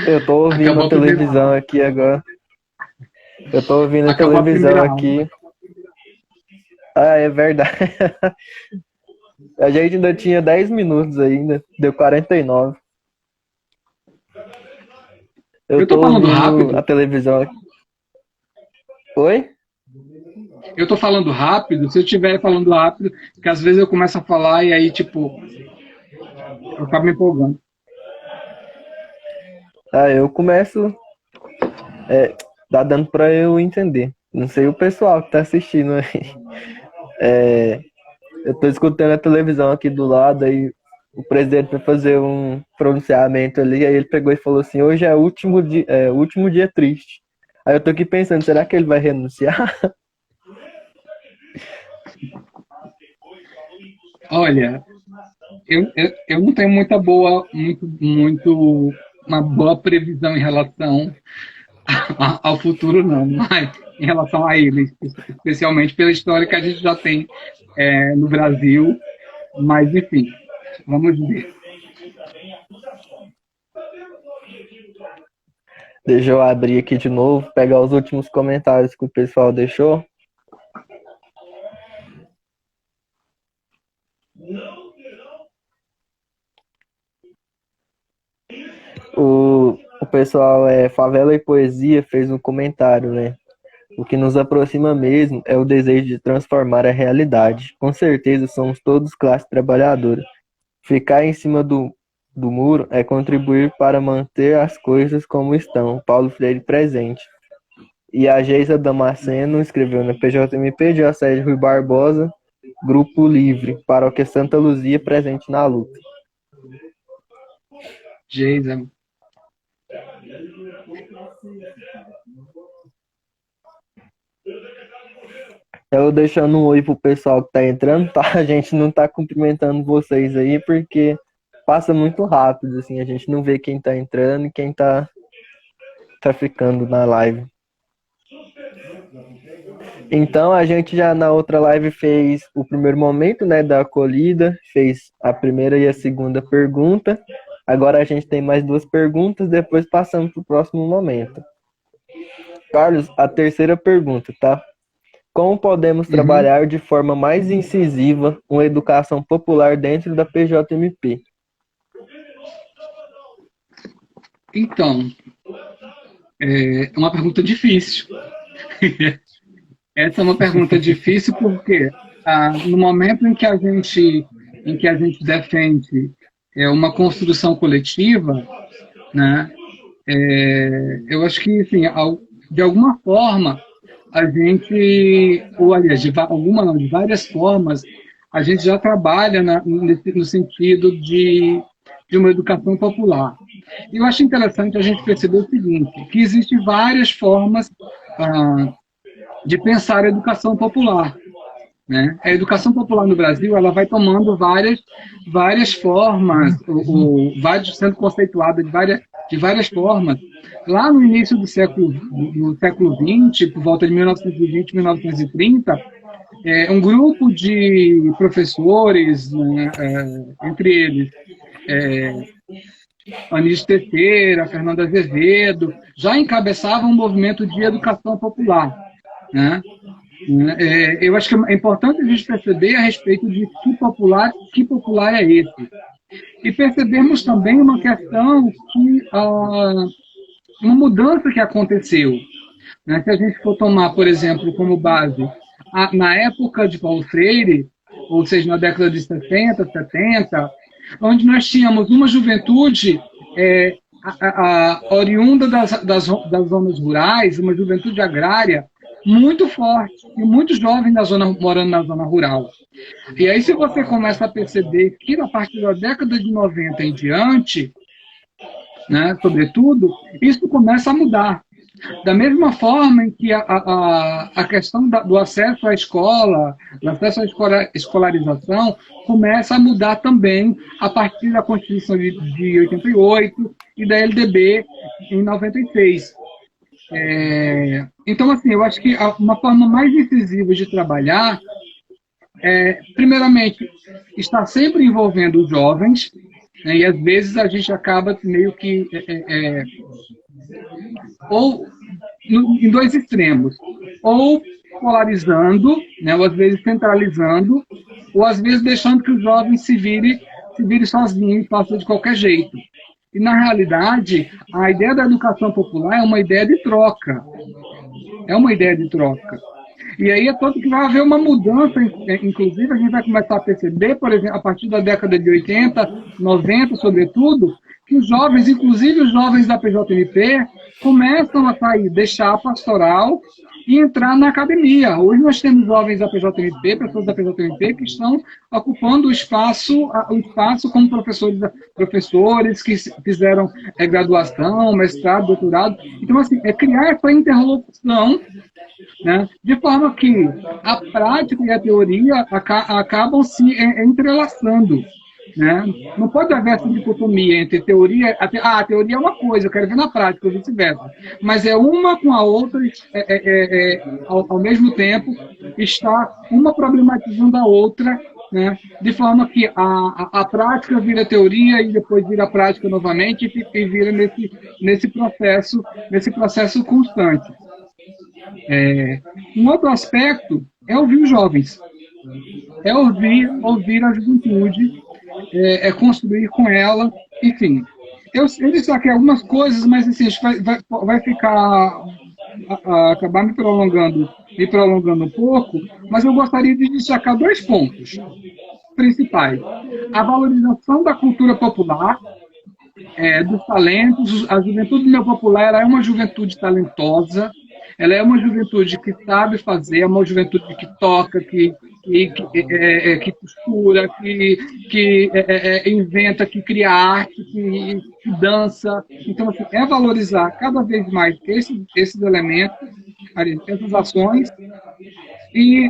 Eu tô ouvindo Acabou a a primeira televisão aula. aqui agora. Eu tô ouvindo a Acabou a televisão primeira aula. aqui. Ah, é verdade. A gente ainda tinha 10 minutos ainda. Deu 49. Eu Eu tô tô falando ouvindo a rápido. televisão aqui. Oi? Eu tô falando rápido. Se eu estiver falando rápido, porque às vezes eu começo a falar e aí, tipo, eu acabo me empolgando. Ah, eu começo. Tá dando pra eu entender. Não sei o pessoal que tá assistindo aí. Eu tô escutando a televisão aqui do lado, aí o presidente vai fazer um pronunciamento ali, aí ele pegou e falou assim, hoje o último dia triste. Aí eu tô aqui pensando, será que ele vai renunciar? Olha, eu não tenho uma boa previsão em relação ao futuro, não, mas em relação a ele, especialmente pela história que a gente já tem no Brasil. Mas, enfim, vamos ver. Deixa eu abrir aqui de novo, pegar os últimos comentários que o pessoal deixou. O pessoal Favela e Poesia fez um comentário, né? O que nos aproxima mesmo é o desejo de transformar a realidade. Com certeza somos todos classe trabalhadora. Ficar em cima do muro é contribuir para manter as coisas como estão. Paulo Freire presente. E a Geisa Damasceno escreveu na PJMP de Assédio Rui Barbosa, Grupo Livre, Paróquia Santa Luzia presente na luta. Geisa. Eu deixando um oi pro pessoal que tá entrando, tá? A gente não tá cumprimentando vocês aí porque passa muito rápido, assim, a gente não vê quem tá entrando e quem tá ficando na live. Então a gente já na outra live fez o primeiro momento, né, da acolhida, fez a primeira e a segunda pergunta. Agora a gente tem mais duas perguntas, depois passamos pro próximo momento. Carlos, a terceira pergunta, tá? Como podemos Uhum. trabalhar de forma mais incisiva uma educação popular dentro da PJMP? Então, é uma pergunta difícil. Essa é uma pergunta difícil porque no momento em que a gente defende uma construção coletiva, né, eu acho que, assim, de alguma forma, a gente, ou aliás, alguma não, de várias formas, a gente já trabalha no sentido de uma educação popular. E eu acho interessante a gente perceber o seguinte, que existem várias formas de pensar a educação popular. Né? A educação popular no Brasil ela vai tomando várias formas, vai sendo conceituada de várias formas. Lá no início do século XX, por volta de 1920, 1930, um grupo de professores, né, entre eles Anísio Teixeira, Fernando Azevedo, já encabeçavam um movimento de educação popular. Né? Eu acho que é importante a gente perceber a respeito de que popular é esse. E percebermos também uma questão uma mudança que aconteceu. Né? Se a gente for tomar, por exemplo, como base, na época de Paulo Freire, ou seja, na década de 60, 70, onde nós tínhamos uma juventude oriunda das zonas rurais, uma juventude agrária muito forte e muito jovem morando na zona rural. E aí, se você começa a perceber que a partir da década de 90 em diante, né, sobretudo, isso começa a mudar. Da mesma forma em que a questão do acesso à escola, do acesso à escolarização, começa a mudar também a partir da Constituição de 88 e da LDB em 96. Então, assim, eu acho que uma forma mais decisiva de trabalhar primeiramente, está sempre envolvendo os jovens, né, e às vezes a gente acaba meio que ou em dois extremos, ou polarizando, né, ou às vezes centralizando, ou às vezes deixando que os jovens se virem sozinhos e façam de qualquer jeito. E, na realidade, a ideia da educação popular é uma ideia de troca. É uma ideia de troca. E aí é tanto que vai haver uma mudança, inclusive a gente vai começar a perceber, por exemplo, a partir da década de 80, 90, sobretudo, que os jovens, inclusive os jovens da PJMP, começam a sair, deixar a pastoral e entrar na academia. Hoje nós temos jovens da PJMP, pessoas da PJMP, que estão ocupando o espaço como professores que fizeram graduação, mestrado, doutorado. Então, assim, é criar essa interlocução, né, de forma que a prática e a teoria acabam se entrelaçando. Né? Não pode haver essa dicotomia entre teoria... a teoria é uma coisa, eu quero ver na prática, ou vice-versa. Mas é uma com a outra, ao mesmo tempo, está uma problematizando a outra, né? De forma que a prática vira teoria e depois vira prática novamente e vira nesse processo constante. Um outro aspecto é ouvir os jovens, é ouvir a juventude, construir com ela, enfim. Eu destaquei algumas coisas, mas assim, a gente vai acabar me prolongando um pouco, mas eu gostaria de destacar dois pontos principais. A valorização da cultura popular, dos talentos. A juventude neopopular ela é uma juventude talentosa, ela é uma juventude que sabe fazer, é uma juventude que toca, que costura, que inventa, que cria arte, que dança. Então, assim, é valorizar cada vez mais esses elementos, essas ações, e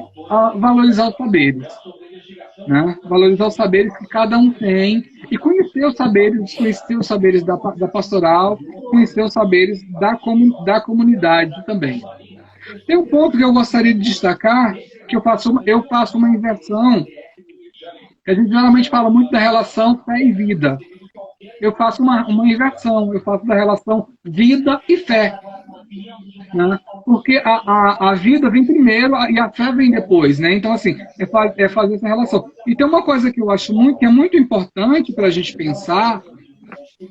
valorizar os saberes. Né? Valorizar os saberes que cada um tem e conhecer os saberes da pastoral, conhecer os saberes da comunidade também. Tem um ponto que eu gostaria de destacar, que eu faço uma inversão, que a gente geralmente fala muito da relação fé e vida. Eu faço uma inversão, eu faço da relação vida e fé. Né? Porque a vida vem primeiro e a fé vem depois, né? Então, assim, é fazer essa relação. E tem uma coisa que eu acho que é muito importante para a gente pensar,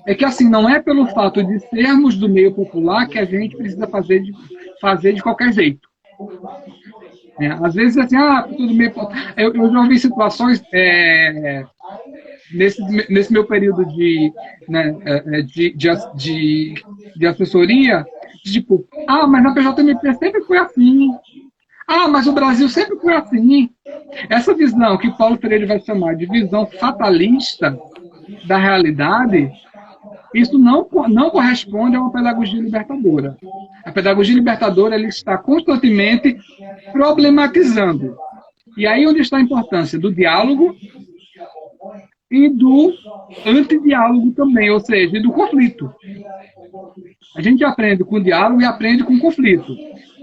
é que, assim, não é pelo fato de sermos do meio popular que a gente precisa fazer de qualquer jeito. Às vezes, assim, tudo meio... Eu já ouvi situações... Nesse meu período de assessoria, tipo, mas na PJMP sempre foi assim. Mas o Brasil sempre foi assim. Essa visão que Paulo Freire vai chamar de visão fatalista da realidade, isso não corresponde a uma pedagogia libertadora. A pedagogia libertadora ela está constantemente problematizando. E aí onde está a importância do diálogo e do antidiálogo também, ou seja, do conflito. A gente aprende com diálogo e aprende com conflito.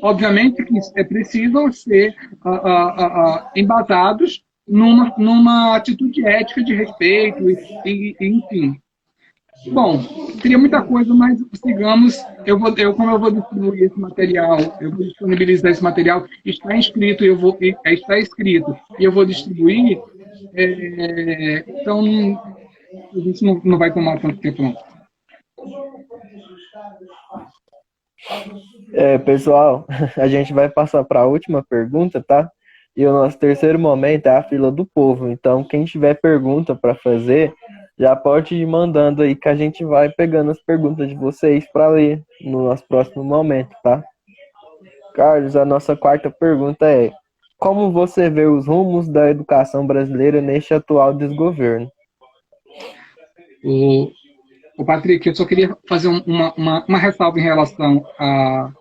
Obviamente que precisam ser embasados numa atitude ética de respeito, enfim. Bom, seria muita coisa, mas sigamos. Como eu vou distribuir esse material, eu vou disponibilizar esse material, está escrito e eu vou distribuir. Então, a gente não vai tomar tanto tempo, não. Pessoal, a gente vai passar para a última pergunta, tá? E o nosso terceiro momento é a fila do povo. Então, quem tiver pergunta para fazer, já pode ir mandando aí que a gente vai pegando as perguntas de vocês para ler no nosso próximo momento, tá? Carlos, a nossa quarta pergunta é: como você vê os rumos da educação brasileira neste atual desgoverno? O Patrick, eu só queria fazer uma ressalva em relação à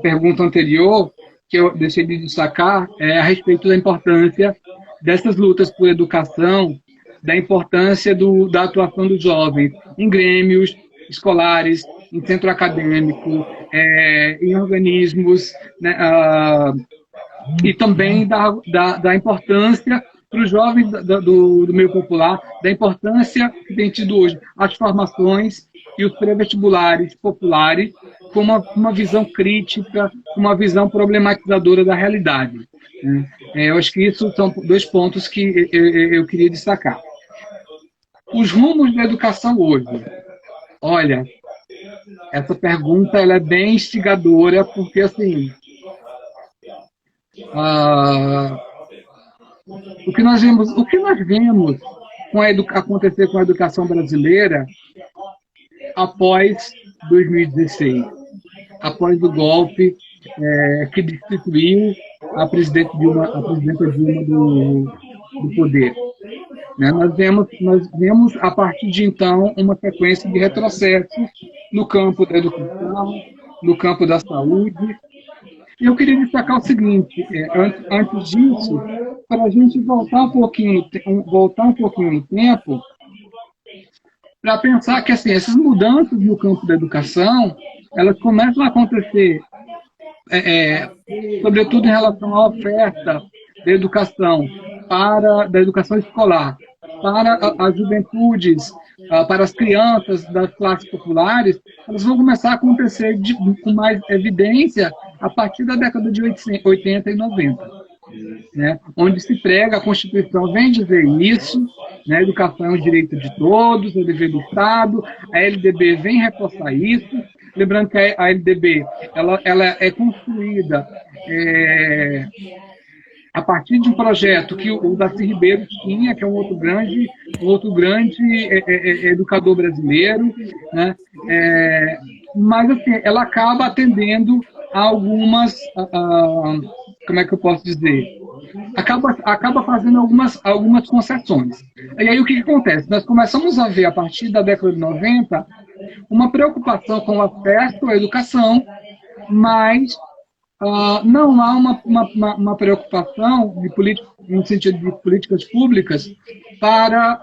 pergunta anterior, que eu deixei de destacar, a respeito da importância dessas lutas por educação, da importância da atuação dos jovens em grêmios escolares, em centro acadêmico, em organismos, né, e também da importância para os jovens do meio popular, da importância que tem tido hoje as formações e os pré-vestibulares populares com uma visão crítica, uma visão problematizadora da realidade. Né? Eu acho que isso são dois pontos que eu queria destacar. Os rumos da educação hoje. Olha, essa pergunta ela é bem instigadora, porque assim, o que nós vemos acontecer com a educação brasileira após 2016, após o golpe que destituiu a presidenta Dilma do poder. Né? Nós vemos, a partir de então, uma sequência de retrocessos no campo da educação, no campo da saúde. E eu queria destacar o seguinte, antes disso, para a gente voltar um pouquinho no tempo, para pensar que assim, essas mudanças no campo da educação, elas começam a acontecer, sobretudo em relação à oferta da educação escolar para as juventudes, para as crianças das classes populares, elas vão começar a acontecer com mais evidência a partir da década de 80 e 90, né? Onde se prega, a Constituição vem dizer isso, né? A educação é um direito de todos, é o dever do Estado, a LDB vem reforçar isso, lembrando que a LDB ela é construída a partir de um projeto que o Darcy Ribeiro tinha, que é um outro grande educador brasileiro, né? Mas assim, ela acaba atendendo a algumas, como é que eu posso dizer? Acaba fazendo algumas concessões. E aí o que acontece? Nós começamos a ver, a partir da década de 90, uma preocupação com o acesso à educação, mas não há uma preocupação no sentido de políticas públicas para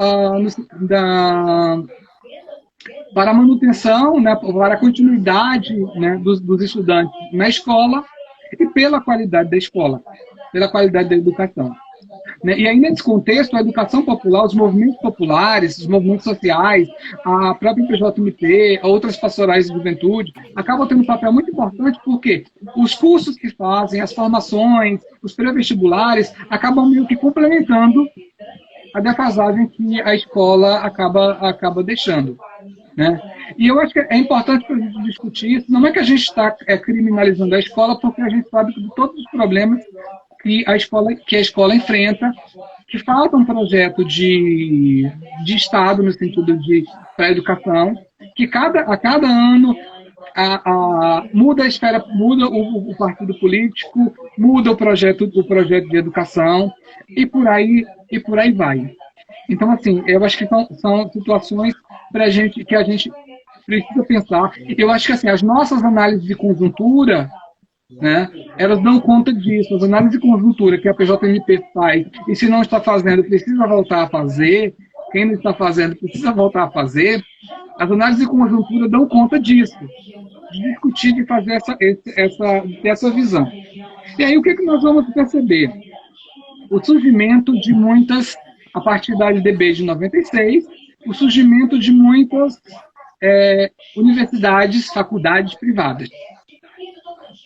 a manutenção, né, para a continuidade, né, dos estudantes na escola e pela qualidade da escola, pela qualidade da educação. Né? E aí, nesse contexto, a educação popular, os movimentos populares, os movimentos sociais, a própria PJMT, outras pastorais de juventude, acabam tendo um papel muito importante porque os cursos que fazem, as formações, os pré-vestibulares, acabam meio que complementando a defasagem que a escola acaba deixando. Né? E eu acho que é importante para a gente discutir isso. Não é que a gente está criminalizando a escola, porque a gente sabe de todos os problemas que a escola enfrenta, que falta um projeto de Estado, no sentido de pré-educação, que a cada ano muda a esfera, muda o partido político, muda o projeto de educação, e por aí vai. Então, assim, eu acho que são situações que a gente precisa pensar. Eu acho que assim, as nossas análises de conjuntura, né, elas dão conta disso. As análises de conjuntura que a PJMP faz, e se não está fazendo, precisa voltar a fazer, quem não está fazendo, precisa voltar a fazer, as análises de conjuntura dão conta disso, de discutir, de fazer essa visão. E aí, o que nós vamos perceber? O surgimento de muitas, a partir da LDB de 96, o surgimento de muitas universidades, faculdades privadas.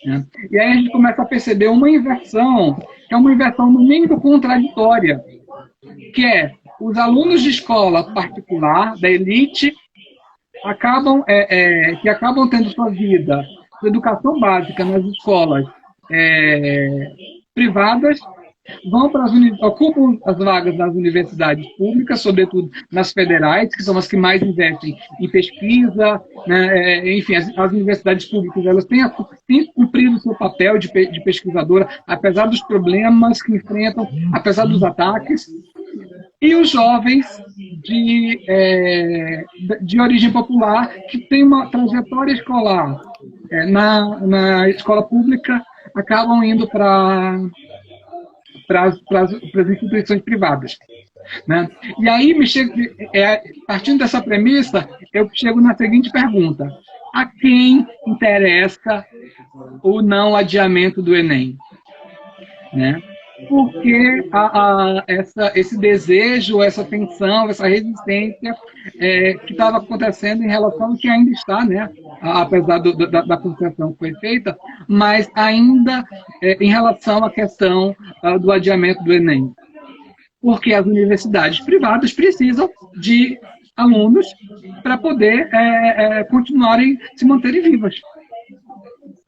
Né? E aí a gente começa a perceber uma inversão, que é uma inversão no mínimo contraditória, que é os alunos de escola particular, da elite, que acabam tendo sua vida de educação básica nas escolas privadas, ocupam as vagas nas universidades públicas, sobretudo nas federais, que são as que mais investem em pesquisa, né? Enfim, as universidades públicas elas têm cumprido o seu papel de pesquisadora, apesar dos problemas que enfrentam, apesar dos ataques. e os jovens de origem popular que têm uma trajetória escolar na escola pública acabam indo para as instituições privadas. Né? E aí, partindo dessa premissa, eu chego na seguinte pergunta: a quem interessa o não adiamento do Enem? Né? Porque esse desejo, essa tensão, essa resistência que estava acontecendo em relação ao que ainda está, né? Apesar da concessão que foi feita, mas ainda em relação à questão do adiamento do Enem. Porque as universidades privadas precisam de alunos para poder continuarem se manterem vivas.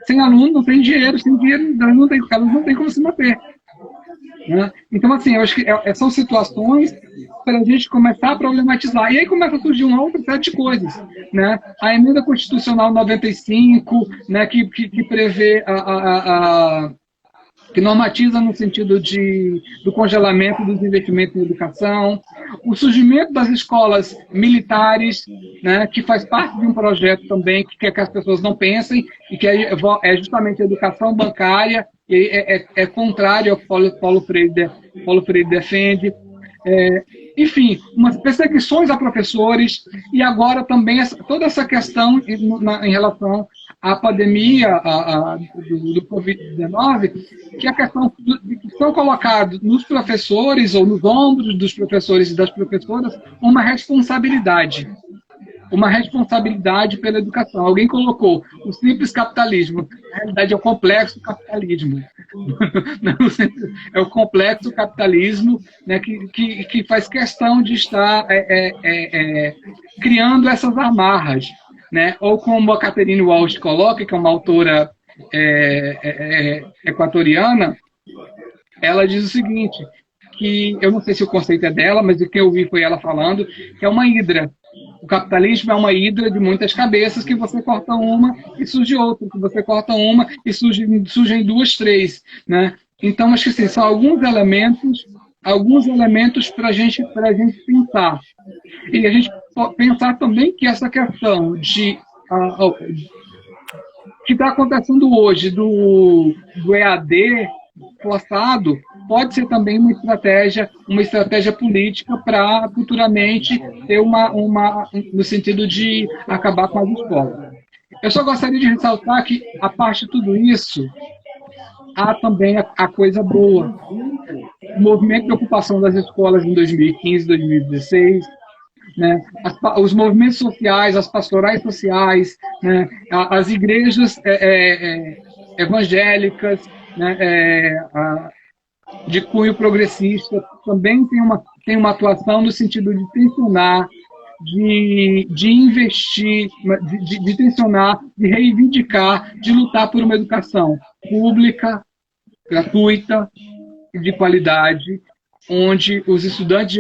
Sem aluno não tem dinheiro, sem dinheiro elas não têm como se manter. Né? Então, assim, eu acho que são situações para a gente começar a problematizar. E aí começa a surgir uma outra série de coisas. Né? A emenda constitucional 95, né, que prevê que normatiza no sentido do congelamento dos investimentos em educação, o surgimento das escolas militares, né, que faz parte de um projeto também que quer que as pessoas não pensem, e que é justamente a educação bancária, e é contrário ao que Paulo Freire defende. Enfim, umas perseguições a professores, e agora também toda essa questão em relação à pandemia do Covid-19, que é a questão de que são colocados nos professores ou nos ombros dos professores e das professoras uma responsabilidade pela educação. Alguém colocou o simples capitalismo, na realidade é o complexo capitalismo. É o complexo capitalismo, né, que faz questão de estar criando essas amarras. Né? Ou como a Catherine Walsh coloca, que é uma autora equatoriana, ela diz o seguinte, que eu não sei se o conceito é dela, mas o que eu vi foi ela falando, que é uma hidra. O capitalismo é uma hidra de muitas cabeças, que você corta uma e surge outra, que você corta uma e surgem duas, três. Né? Então, acho que assim, são alguns elementos para a gente pensar. E a gente pensar também que essa questão que está acontecendo hoje do EAD forçado pode ser também uma estratégia política para futuramente ter no sentido de acabar com as escolas. Eu só gostaria de ressaltar que, a parte de tudo isso, há também a coisa boa. O movimento de ocupação das escolas em 2015, 2016, né? Os movimentos sociais, as pastorais sociais, né? As igrejas evangélicas, né? De cunho progressista, também tem uma atuação no sentido de tensionar, de investir, de tensionar, de reivindicar, de lutar por uma educação pública, gratuita e de qualidade, onde os estudantes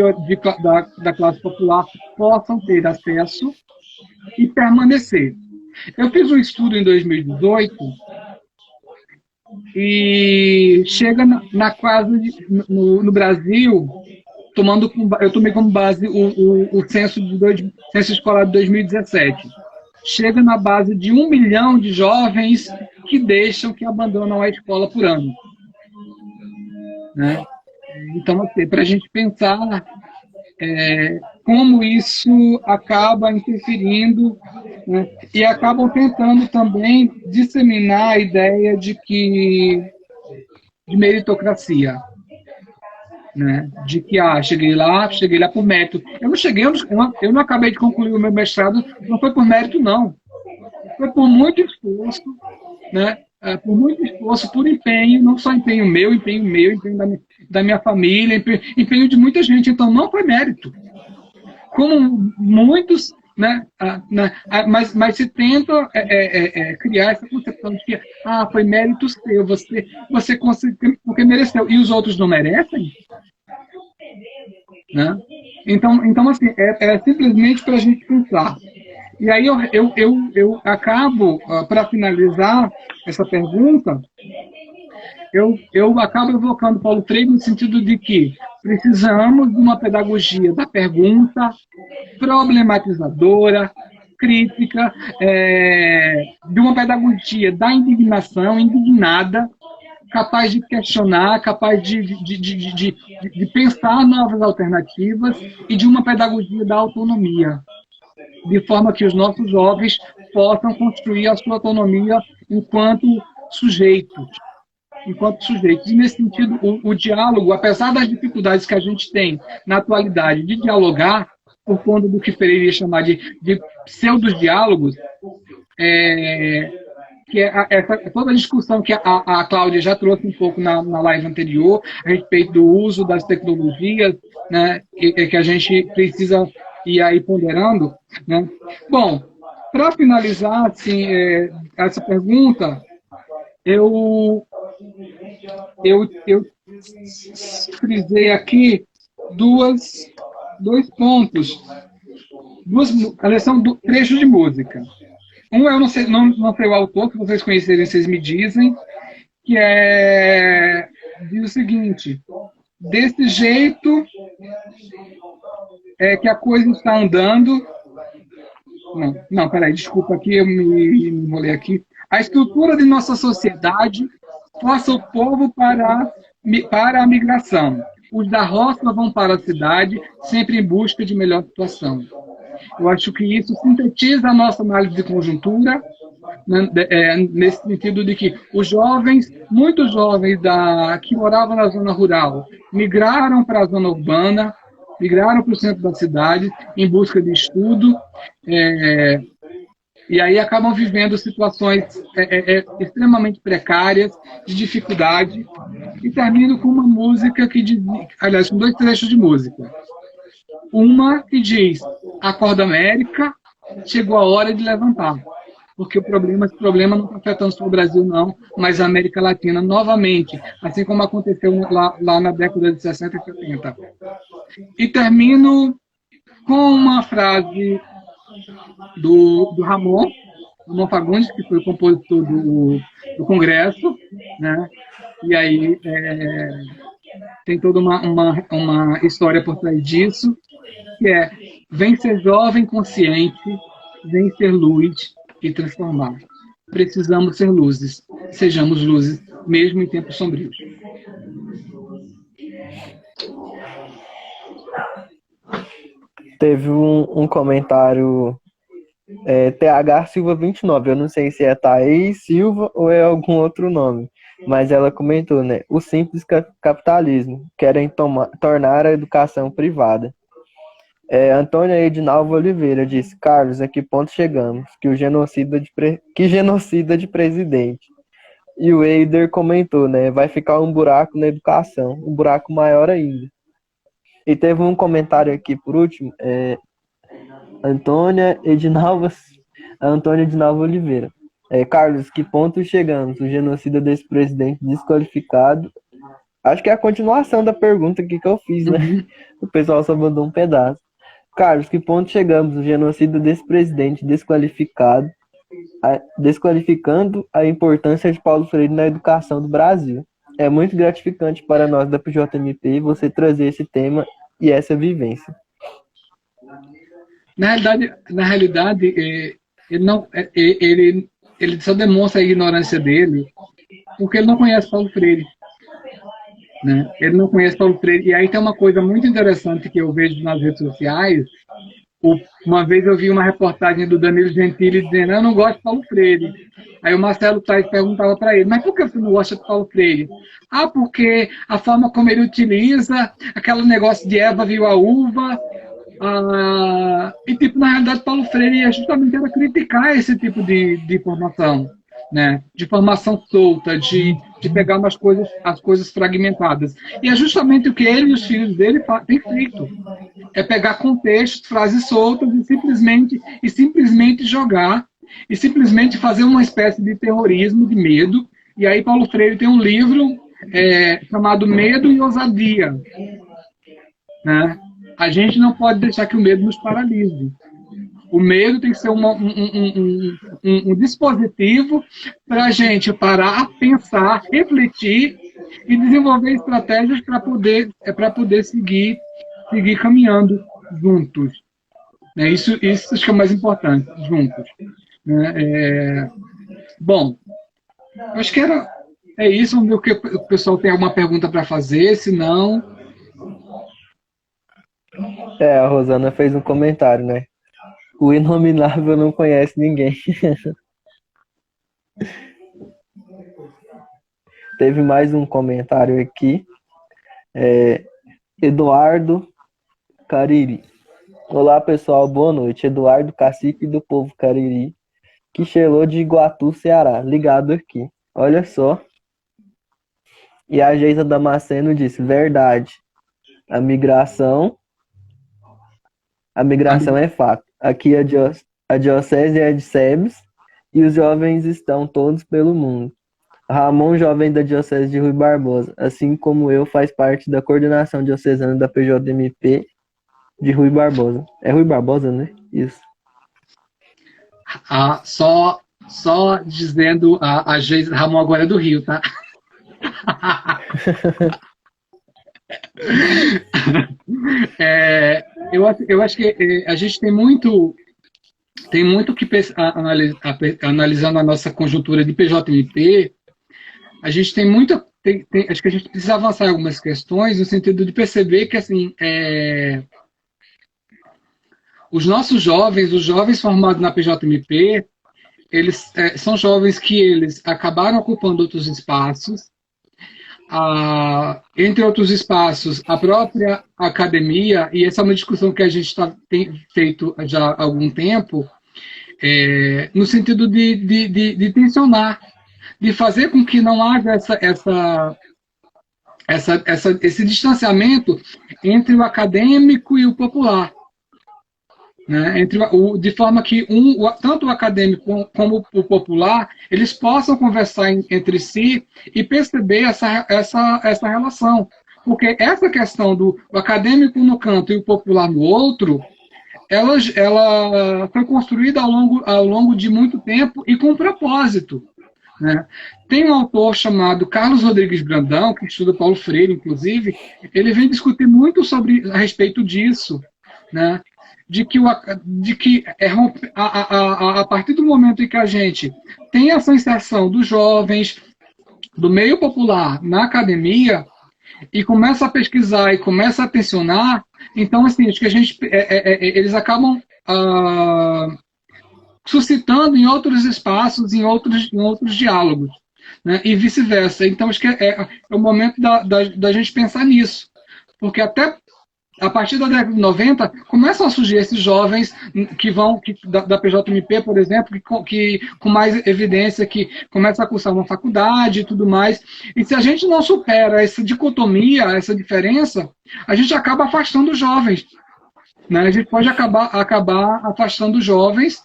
da classe popular possam ter acesso e permanecer. Eu fiz um estudo em 2018 e chega na quase no Brasil, eu tomei como base o censo escolar de 2017. Chega na base de 1 milhão de jovens que abandonam a escola por ano. Né? Então, assim, para a gente pensar como isso acaba interferindo, né? E acabam tentando também disseminar a ideia de meritocracia. Né? De que cheguei lá por mérito. Eu não acabei de concluir o meu mestrado, não foi por mérito, não. Foi por muito esforço, né? Por muito esforço, por empenho, não só empenho da minha família, empenho de muita gente. Então, não foi mérito. Como muitos, né? Mas se tenta criar essa concepção de que foi mérito seu, você conseguiu porque mereceu, e os outros não merecem? Né? Então assim, simplesmente para a gente pensar. E aí eu acabo, para finalizar essa pergunta, eu acabo evocando Paulo Freire no sentido de que Precisamos de uma pedagogia da pergunta, problematizadora, crítica, de uma pedagogia da indignação, indignada, capaz de questionar, capaz de pensar novas alternativas e de uma pedagogia da autonomia, de forma que os nossos jovens possam construir a sua autonomia enquanto sujeitos. E, nesse sentido, o diálogo, apesar das dificuldades que a gente tem na atualidade de dialogar, por conta do que Freire ia chamar de pseudo-diálogos, que toda a discussão que a Cláudia já trouxe um pouco na live anterior, a respeito do uso das tecnologias, né, que a gente precisa ir aí ponderando. Né? Bom, para finalizar assim, essa pergunta, eu frisei aqui dois pontos. Elas são trechos de música. Um eu não sei o autor, que vocês conhecerem, vocês me dizem, que diz o seguinte: desse jeito é que a coisa está andando. Não, peraí, desculpa aqui, eu me enrolei aqui. A estrutura de nossa sociedade força o povo para a migração. Os da roça vão para a cidade, sempre em busca de melhor situação. Eu acho que isso sintetiza a nossa análise de conjuntura, né, nesse sentido de que os jovens, muitos jovens que moravam na zona rural, migraram para a zona urbana, migraram para o centro da cidade em busca de estudo, e aí acabam vivendo situações extremamente precárias, de dificuldade, e termino com uma música aliás, com dois trechos de música. Uma que diz: acorda América, chegou a hora de levantar. Porque esse problema não está afetando só o Brasil, não, mas a América Latina novamente, assim como aconteceu lá na década de 60 e 70. E termino com uma frase do Ramon Fagundes, que foi o compositor do Congresso, né? E aí tem toda uma história por trás disso, que é: vem ser jovem consciente, vem ser luz e transformar. Precisamos ser luzes, sejamos luzes, mesmo em tempos sombrios. Teve um comentário, TH Silva 29, eu não sei se é Thaís Silva ou é algum outro nome, mas ela comentou, né? O simples capitalismo, querem tornar a educação privada. Antônia Edinalva Oliveira disse: Carlos, a que ponto chegamos? Que genocida de presidente. E o Eider comentou, né? Vai ficar um buraco na educação, um buraco maior ainda. E teve um comentário aqui por último, Antônia Edinalva Oliveira. Carlos, que ponto chegamos? O genocida desse presidente desqualificado. Acho que é a continuação da pergunta aqui que eu fiz, né? O pessoal só mandou um pedaço. Carlos, que ponto chegamos? O genocida desse presidente desqualificado, desqualificando a importância de Paulo Freire na educação do Brasil. É muito gratificante para nós da PJMP você trazer esse tema e essa vivência. Na realidade, ele só demonstra a ignorância dele porque ele não conhece Paulo Freire. Né? Ele não conhece Paulo Freire. E aí tem uma coisa muito interessante que eu vejo nas redes sociais. Uma vez eu vi uma reportagem do Danilo Gentili dizendo: eu não gosto de Paulo Freire. Aí o Marcelo Tais perguntava para ele: mas por que você não gosta de Paulo Freire? Porque a forma como ele utiliza aquele negócio de Eva viu a uva. E na realidade Paulo Freire justamente era criticar esse tipo de formação, né? De formação solta, de pegar as coisas fragmentadas. E é justamente o que ele e os filhos dele têm feito. É pegar contextos, frases soltas e simplesmente jogar, e simplesmente fazer uma espécie de terrorismo, de medo. E aí Paulo Freire tem um livro chamado Medo e Ousadia, né? A gente não pode deixar que o medo nos paralise. O medo tem que ser um dispositivo para a gente parar, pensar, refletir e desenvolver estratégias para poder seguir caminhando juntos. Né? Isso acho que é o mais importante, juntos. Né? Bom, acho que é isso. Vamos ver o pessoal tem alguma pergunta para fazer, se não... A Rosana fez um comentário, né? O inominável não conhece ninguém. Teve mais um comentário aqui. Eduardo Cariri. Olá, pessoal, boa noite. Eduardo, cacique do povo Cariri, que chelou de Iguatu, Ceará, ligado aqui. Olha só. E a Geisa Damasceno disse, verdade, a migração é fato. Aqui a diocese é de Sebes e os jovens estão todos pelo mundo. Ramon, jovem da diocese de Rui Barbosa, assim como eu, faz parte da coordenação diocesana da PJMP de Rui Barbosa. É Rui Barbosa, né? Isso. Só dizendo, a Geisa Ramon agora é do Rio, tá? Eu acho que a gente tem muito que analisando a nossa conjuntura de PJMP, a gente tem muito, acho que a gente precisa avançar em algumas questões no sentido de perceber que assim, os nossos jovens, os jovens formados na PJMP, eles são jovens que eles acabaram ocupando outros espaços. Entre outros espaços, a própria academia, e essa é uma discussão que a gente tem feito já há algum tempo, no sentido de tensionar, de fazer com que não haja esse distanciamento entre o acadêmico e o popular. Né? De forma que tanto o acadêmico como o popular eles possam conversar entre si e perceber essa relação. Porque essa questão do acadêmico no canto e o popular no outro, ela foi construída ao longo de muito tempo e com um propósito. Né? Tem um autor chamado Carlos Rodrigues Brandão, que estuda Paulo Freire, inclusive, ele vem discutir muito a respeito disso, né? de que a partir do momento em que a gente tem essa inserção dos jovens, do meio popular na academia, e começa a pesquisar e começa a tensionar, então, assim, acho que eles acabam suscitando em outros espaços, em outros diálogos, né? E vice-versa. Então, acho que é o momento da gente pensar nisso, porque até a partir da década de 90, começam a surgir esses jovens da PJMP, por exemplo, que com mais evidência, que começam a cursar uma faculdade e tudo mais. E se a gente não supera essa dicotomia, essa diferença, a gente acaba afastando os jovens. Né? A gente pode acabar afastando os jovens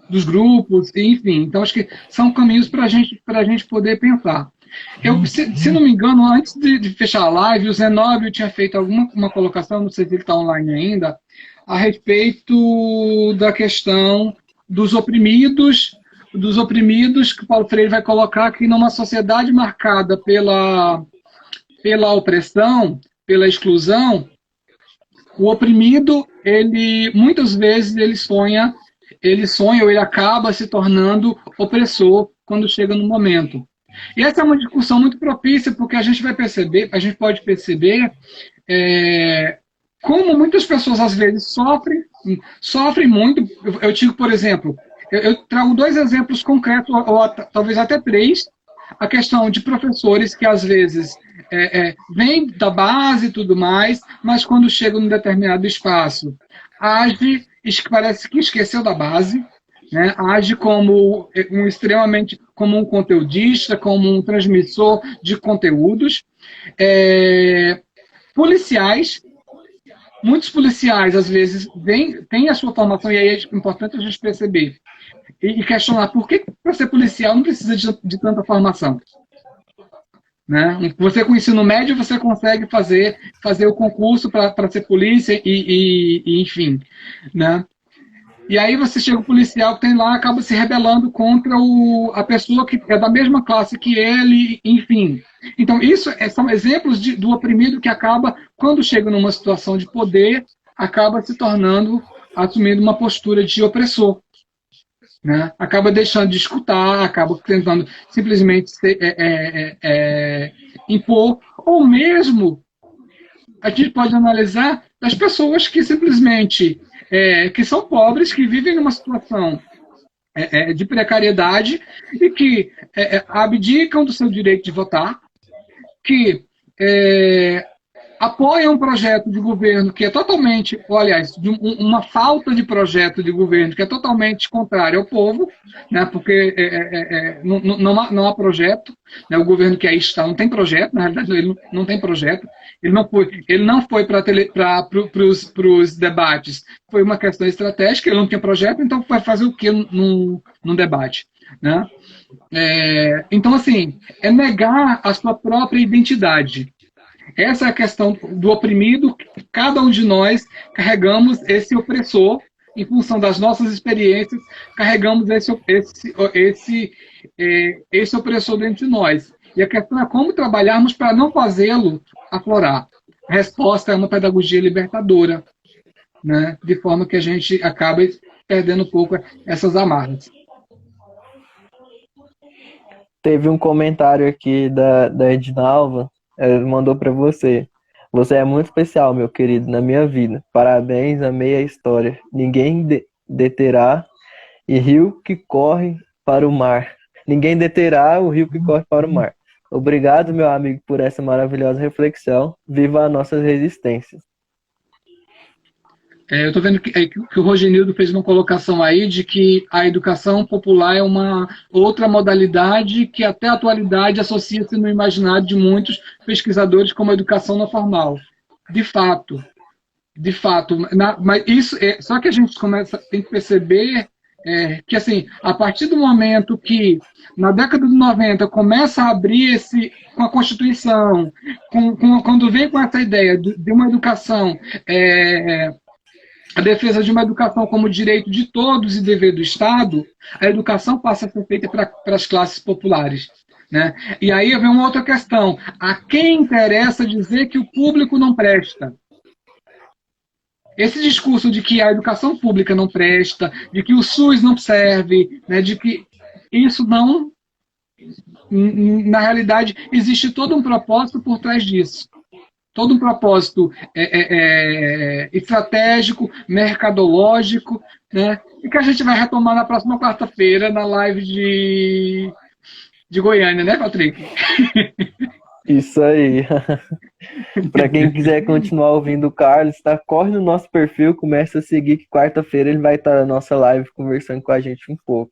dos grupos, enfim. Então, acho que são caminhos para a gente poder pensar. Se não me engano, antes de fechar a live, o Zenóbio tinha feito uma colocação, não sei se ele está online ainda, a respeito da questão dos oprimidos, que o Paulo Freire vai colocar que numa sociedade marcada pela opressão, pela exclusão, o oprimido, muitas vezes ele sonha ou ele acaba se tornando opressor quando chega no momento. E essa é uma discussão muito propícia, porque a gente pode perceber como muitas pessoas às vezes sofrem muito. Eu digo, por exemplo, eu trago 2 exemplos concretos, ou talvez até 3, a questão de professores que às vezes vêm da base e tudo mais, mas quando chegam num determinado espaço, parece que esqueceu da base, né? Age como como um conteudista, como um transmissor de conteúdos. Policiais, muitos policiais às vezes têm a sua formação, e aí é importante a gente perceber e questionar por que para ser policial não precisa de tanta formação. Né? Você com o ensino médio você consegue fazer o concurso para ser polícia e enfim, né? E aí você chega o policial que tem lá, acaba se rebelando contra a pessoa que é da mesma classe que ele, enfim. Então, são exemplos do oprimido que acaba, quando chega numa situação de poder, acaba se tornando, assumindo uma postura de opressor. Né? Acaba deixando de escutar, acaba tentando simplesmente impor, ou mesmo a gente pode analisar as pessoas que simplesmente que são pobres, que vivem numa situação de precariedade e que abdicam do seu direito de votar, que apoiam um projeto de governo que é totalmente, aliás, uma falta de projeto de governo que é totalmente contrário ao povo, né, porque não há projeto, né, o governo que aí está não tem projeto, na realidade ele não tem projeto, ele não foi para os debates, foi uma questão estratégica, ele não tinha projeto, então vai fazer o que num debate, né? Então, assim, é negar a sua própria identidade. Essa é a questão do oprimido. Cada um de nós carregamos esse opressor em função das nossas experiências, carregamos esse opressor dentro de nós. E a questão é como trabalharmos para não fazê-lo aflorar. A resposta é uma pedagogia libertadora, né? De forma que a gente acaba perdendo um pouco essas amarras. Teve um comentário aqui da Edinalva, ela mandou para você. Você é muito especial, meu querido, na minha vida. Parabéns, amei a história. Ninguém deterá e rio que corre para o mar. Ninguém deterá o rio que corre para o mar. Obrigado, meu amigo, por essa maravilhosa reflexão. Viva a nossa resistência. Eu estou vendo que o Rogenildo fez uma colocação aí de que a educação popular é uma outra modalidade que até a atualidade associa-se no imaginário de muitos pesquisadores como a educação não formal. De fato, mas isso só que a gente tem que perceber que assim, a partir do momento que na década de 90 começa a abrir com a Constituição, quando vem com essa ideia de uma educação a defesa de uma educação como direito de todos e dever do Estado, a educação passa a ser feita para as classes populares. Né? E aí vem uma outra questão. A quem interessa dizer que o público não presta? Esse discurso de que a educação pública não presta, de que o SUS não serve, né, de que isso não... Na realidade, existe todo um propósito por trás disso. Todo um propósito estratégico, mercadológico, né? E que a gente vai retomar na próxima quarta-feira, na live de Goiânia, né, Patrick? Isso aí. Para quem quiser continuar ouvindo o Carlos, corre no nosso perfil, começa a seguir que quarta-feira ele vai estar na nossa live conversando com a gente um pouco.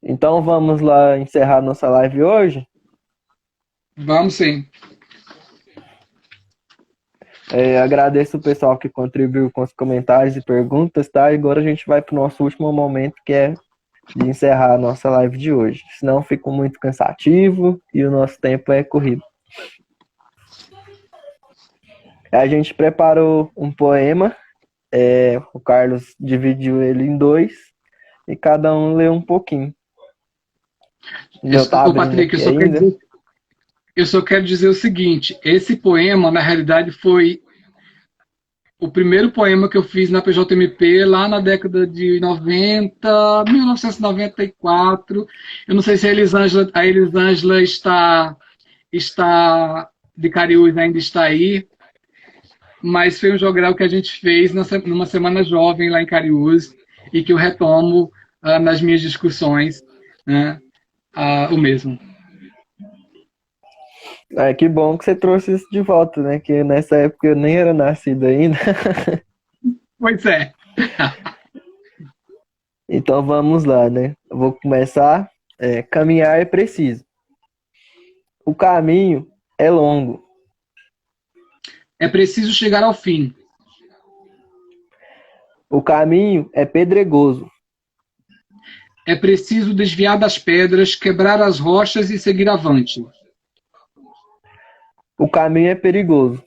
Então vamos lá encerrar nossa live hoje? Vamos sim. Agradeço o pessoal que contribuiu com os comentários e perguntas, tá? E agora a gente vai para o nosso último momento, que é de encerrar a nossa live de hoje. Senão fica muito cansativo e o nosso tempo é corrido. A gente preparou um poema, o Carlos dividiu ele em 2 e cada um lê um pouquinho. Patrick, eu só quero dizer o seguinte, esse poema, na realidade, foi o primeiro poema que eu fiz na PJMP lá na década de 1994. Eu não sei se a Elisângela está de Cariús, ainda está aí, mas foi um jogral que a gente fez numa semana jovem lá em Cariús e que eu retomo nas minhas discussões, né, o mesmo. Que bom que você trouxe isso de volta, né? Que nessa época eu nem era nascido ainda. Pois é. Então vamos lá, né? Eu vou começar. Caminhar é preciso. O caminho é longo. É preciso chegar ao fim. O caminho é pedregoso. É preciso desviar das pedras, quebrar as rochas e seguir avante. O caminho é perigoso.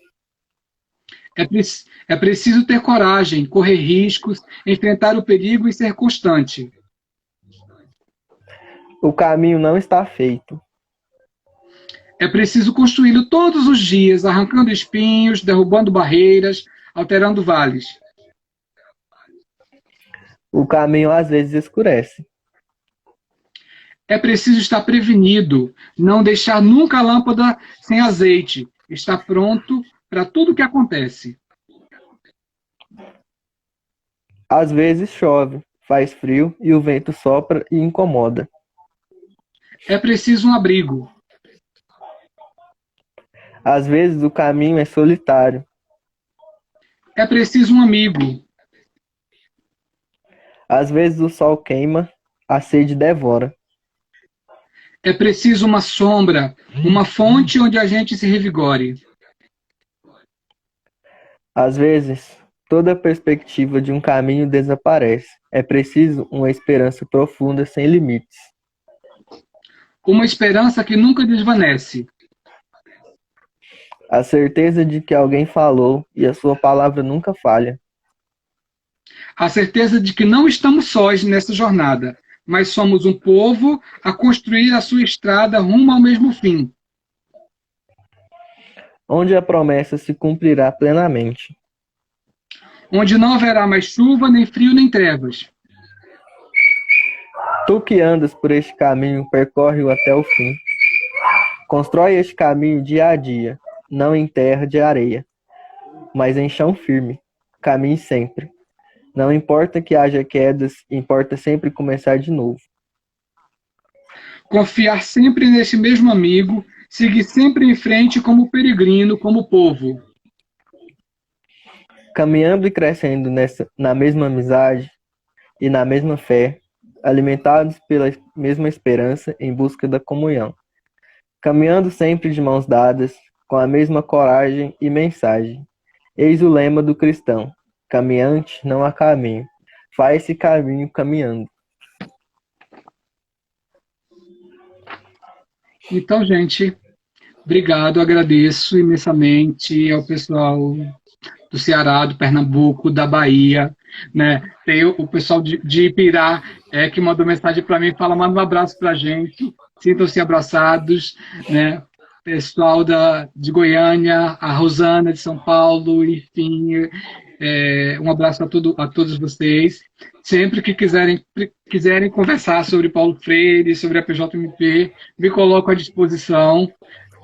É preciso ter coragem, correr riscos, enfrentar o perigo e ser constante. O caminho não está feito. É preciso construí-lo todos os dias, arrancando espinhos, derrubando barreiras, alterando vales. O caminho às vezes escurece. É preciso estar prevenido, não deixar nunca a lâmpada sem azeite, estar pronto para tudo o que acontece. Às vezes chove, faz frio e o vento sopra e incomoda. É preciso um abrigo. Às vezes o caminho é solitário. É preciso um amigo. Às vezes o sol queima, a sede devora. É preciso uma sombra, uma fonte onde a gente se revigore. Às vezes, toda a perspectiva de um caminho desaparece. É preciso uma esperança profunda sem limites. Uma esperança que nunca desvanece. A certeza de que alguém falou e a sua palavra nunca falha. A certeza de que não estamos sós nessa jornada, mas somos um povo a construir a sua estrada rumo ao mesmo fim. Onde a promessa se cumprirá plenamente. Onde não haverá mais chuva, nem frio, nem trevas. Tu que andas por este caminho, percorre-o até o fim. Constrói este caminho dia a dia, não em terra de areia, mas em chão firme. Caminhe sempre. Não importa que haja quedas, importa sempre começar de novo. Confiar sempre nesse mesmo amigo, seguir sempre em frente como peregrino, como povo. Caminhando e crescendo na mesma amizade e na mesma fé, alimentados pela mesma esperança em busca da comunhão. Caminhando sempre de mãos dadas, com a mesma coragem e mensagem. Eis o lema do cristão: caminhante não há caminho, faz-se caminho caminhando. Então, gente, obrigado, agradeço imensamente ao pessoal do Ceará, do Pernambuco, da Bahia, né? Tem o pessoal de Ipirá que mandou mensagem para mim, manda um abraço para a gente, sintam-se abraçados, né? Pessoal de Goiânia, a Rosana de São Paulo, enfim, um abraço a todos vocês. Sempre que quiserem conversar sobre Paulo Freire, sobre a PJMP, me coloco à disposição,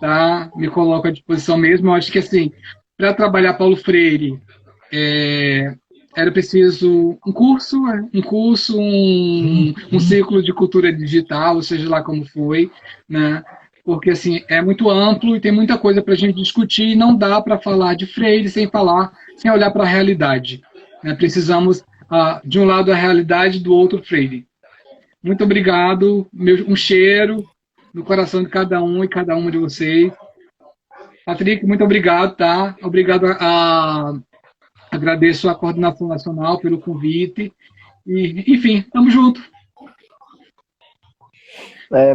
tá? Me coloco à disposição mesmo. Eu acho que, assim, para trabalhar Paulo Freire, era preciso um ciclo de cultura digital, seja lá como foi, né? Porque, assim, é muito amplo e tem muita coisa para a gente discutir e não dá para falar de Freire sem olhar para a realidade, né? Precisamos, de um lado, a realidade, do outro, Freire. Muito obrigado, um cheiro no coração de cada um e cada uma de vocês. Patrick, muito obrigado, tá? Obrigado agradeço à Coordenação Nacional pelo convite. E, enfim, tamo junto.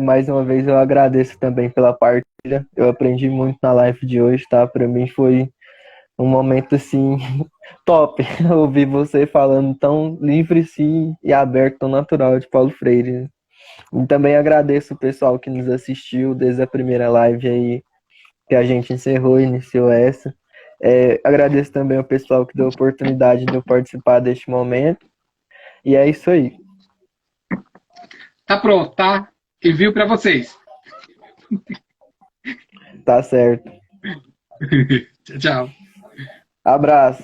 Mais uma vez eu agradeço também pela partilha. Eu aprendi muito na live de hoje, tá? Para mim foi um momento assim top ouvir você falando tão livre sim e aberto, tão natural de Paulo Freire. E também agradeço o pessoal que nos assistiu desde a primeira live aí que a gente encerrou e iniciou essa. Agradeço também ao pessoal que deu a oportunidade de eu participar deste momento. E é isso aí. Tá pronto, tá? Envio para vocês. Tá certo. Tchau. Abraço.